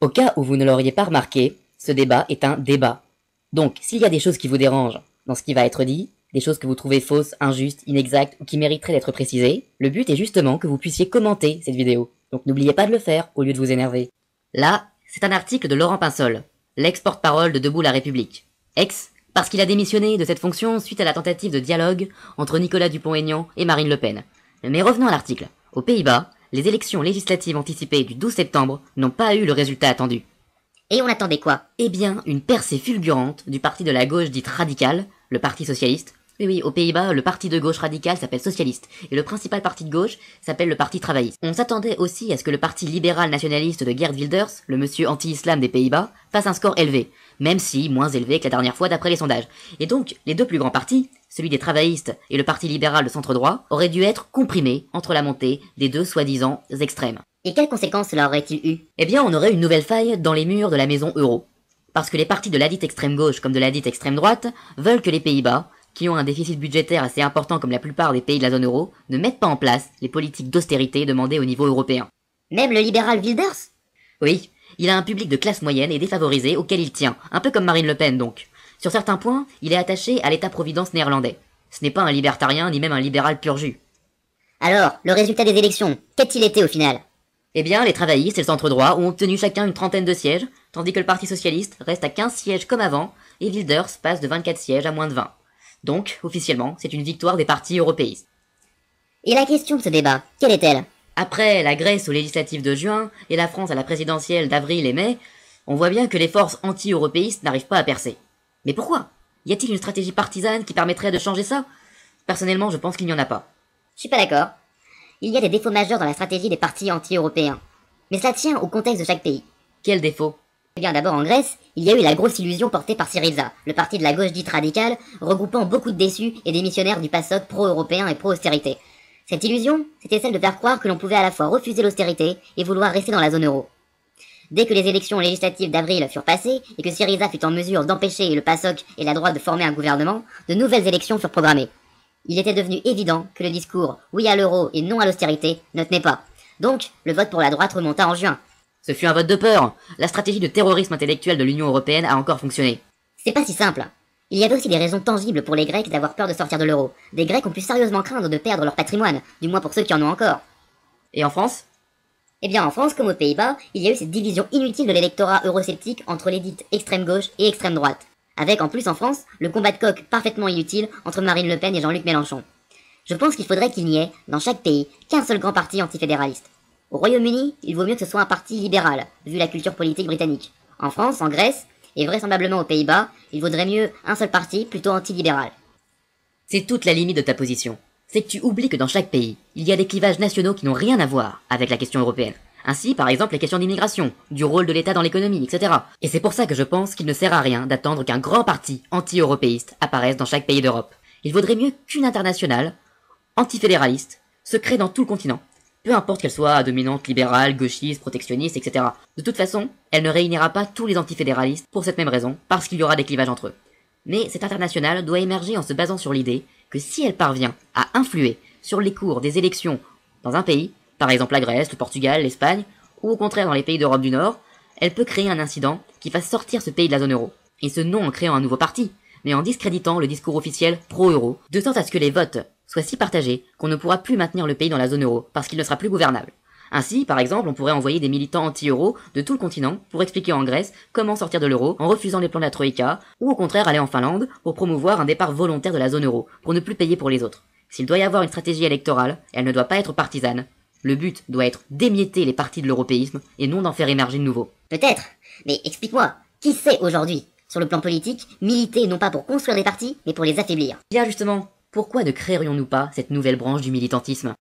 Au cas où vous ne l'auriez pas remarqué, ce débat est un débat. Donc, s'il y a des choses qui vous dérangent dans ce qui va être dit, des choses que vous trouvez fausses, injustes, inexactes ou qui mériteraient d'être précisées, le but est justement que vous puissiez commenter cette vidéo. Donc n'oubliez pas de le faire au lieu de vous énerver. Là, c'est un article de Laurent Pinsol, l'ex-porte-parole de Debout la République. Ex, parce qu'il a démissionné de cette fonction suite à la tentative de dialogue entre Nicolas Dupont-Aignan et Marine Le Pen. Mais revenons à l'article. Aux Pays-Bas, les élections législatives anticipées du 12 septembre n'ont pas eu le résultat attendu. Et on attendait quoi? Eh bien, une percée fulgurante du parti de la gauche dite radicale, le Parti Socialiste. Oui, aux Pays-Bas, le parti de gauche radical s'appelle Socialiste, et le principal parti de gauche s'appelle le Parti Travailliste. On s'attendait aussi à ce que le parti libéral nationaliste de Geert Wilders, le monsieur anti-islam des Pays-Bas, fasse un score élevé, même si moins élevé que la dernière fois d'après les sondages. Et donc, les deux plus grands partis, celui des travaillistes et le parti libéral de centre-droit, auraient dû être comprimés entre la montée des deux soi-disant extrêmes. Et quelles conséquences cela aurait-il eu? Eh bien, on aurait une nouvelle faille dans les murs de la maison euro. Parce que les partis de la dite extrême gauche comme de la dite extrême droite veulent que les Pays-Bas, qui ont un déficit budgétaire assez important comme la plupart des pays de la zone euro, ne mettent pas en place les politiques d'austérité demandées au niveau européen. Même le libéral Wilders? Oui, il a un public de classe moyenne et défavorisé auquel il tient, un peu comme Marine Le Pen donc. Sur certains points, il est attaché à l'État-providence néerlandais. Ce n'est pas un libertarien ni même un libéral pur jus. Alors, le résultat des élections, qu'a-t-il été au final? Eh bien, les travaillistes et le centre-droit ont obtenu chacun une trentaine de sièges, tandis que le Parti Socialiste reste à 15 sièges comme avant, et Wilders passe de 24 sièges à moins de 20. Donc, officiellement, c'est une victoire des partis européistes. Et la question de ce débat, quelle est-elle? Après la Grèce aux législatives de juin et la France à la présidentielle d'avril et mai, on voit bien que les forces anti-européistes n'arrivent pas à percer. Mais pourquoi? Y a-t-il une stratégie partisane qui permettrait de changer ça? Personnellement, je pense qu'il n'y en a pas. Je suis pas d'accord. Il y a des défauts majeurs dans la stratégie des partis anti-européens. Mais cela tient au contexte de chaque pays. Quel défaut? Eh bien d'abord en Grèce, il y a eu la grosse illusion portée par Syriza, le parti de la gauche dite radicale, regroupant beaucoup de déçus et des missionnaires du PASOK pro-européen et pro-austérité. Cette illusion, c'était celle de faire croire que l'on pouvait à la fois refuser l'austérité et vouloir rester dans la zone euro. Dès que les élections législatives d'avril furent passées et que Syriza fut en mesure d'empêcher le PASOK et la droite de former un gouvernement, de nouvelles élections furent programmées. Il était devenu évident que le discours « oui à l'euro et non à l'austérité » ne tenait pas. Donc, le vote pour la droite remonta en juin. Ce fut un vote de peur. La stratégie de terrorisme intellectuel de l'Union européenne a encore fonctionné. C'est pas si simple. Il y avait aussi des raisons tangibles pour les Grecs d'avoir peur de sortir de l'euro. Des Grecs ont pu sérieusement craindre de perdre leur patrimoine, du moins pour ceux qui en ont encore. Et en France? Eh bien en France, comme aux Pays-Bas, il y a eu cette division inutile de l'électorat eurosceptique entre les dites extrême gauche et extrême droite. Avec en plus en France, le combat de coq parfaitement inutile entre Marine Le Pen et Jean-Luc Mélenchon. Je pense qu'il faudrait qu'il n'y ait, dans chaque pays, qu'un seul grand parti antifédéraliste. Au Royaume-Uni, il vaut mieux que ce soit un parti libéral, vu la culture politique britannique. En France, en Grèce, et vraisemblablement aux Pays-Bas, il vaudrait mieux un seul parti plutôt antilibéral. C'est toute la limite de ta position. C'est que tu oublies que dans chaque pays, il y a des clivages nationaux qui n'ont rien à voir avec la question européenne. Ainsi, par exemple, les questions d'immigration, du rôle de l'État dans l'économie, etc. Et c'est pour ça que je pense qu'il ne sert à rien d'attendre qu'un grand parti anti-européiste apparaisse dans chaque pays d'Europe. Il vaudrait mieux qu'une internationale, antifédéraliste, se crée dans tout le continent. Peu importe qu'elle soit à dominante libérale, gauchiste, protectionniste, etc. De toute façon, elle ne réunira pas tous les antifédéralistes pour cette même raison, parce qu'il y aura des clivages entre eux. Mais cette internationale doit émerger en se basant sur l'idée que si elle parvient à influer sur les cours des élections dans un pays, par exemple la Grèce, le Portugal, l'Espagne, ou au contraire dans les pays d'Europe du Nord, elle peut créer un incident qui fasse sortir ce pays de la zone euro. Et ce non en créant un nouveau parti, mais en discréditant le discours officiel pro-euro, de sorte à ce que les votes soient si partagés qu'on ne pourra plus maintenir le pays dans la zone euro, parce qu'il ne sera plus gouvernable. Ainsi, par exemple, on pourrait envoyer des militants anti-euro de tout le continent pour expliquer en Grèce comment sortir de l'euro en refusant les plans de la Troïka, ou au contraire aller en Finlande pour promouvoir un départ volontaire de la zone euro, pour ne plus payer pour les autres. S'il doit y avoir une stratégie électorale, elle ne doit pas être partisane. Le but doit être d'émietter les partis de l'européisme et non d'en faire émerger de nouveaux. Peut-être, mais explique-moi, qui sait aujourd'hui, sur le plan politique, militer non pas pour construire des partis, mais pour les affaiblir? Bien justement, pourquoi ne créerions-nous pas cette nouvelle branche du militantisme?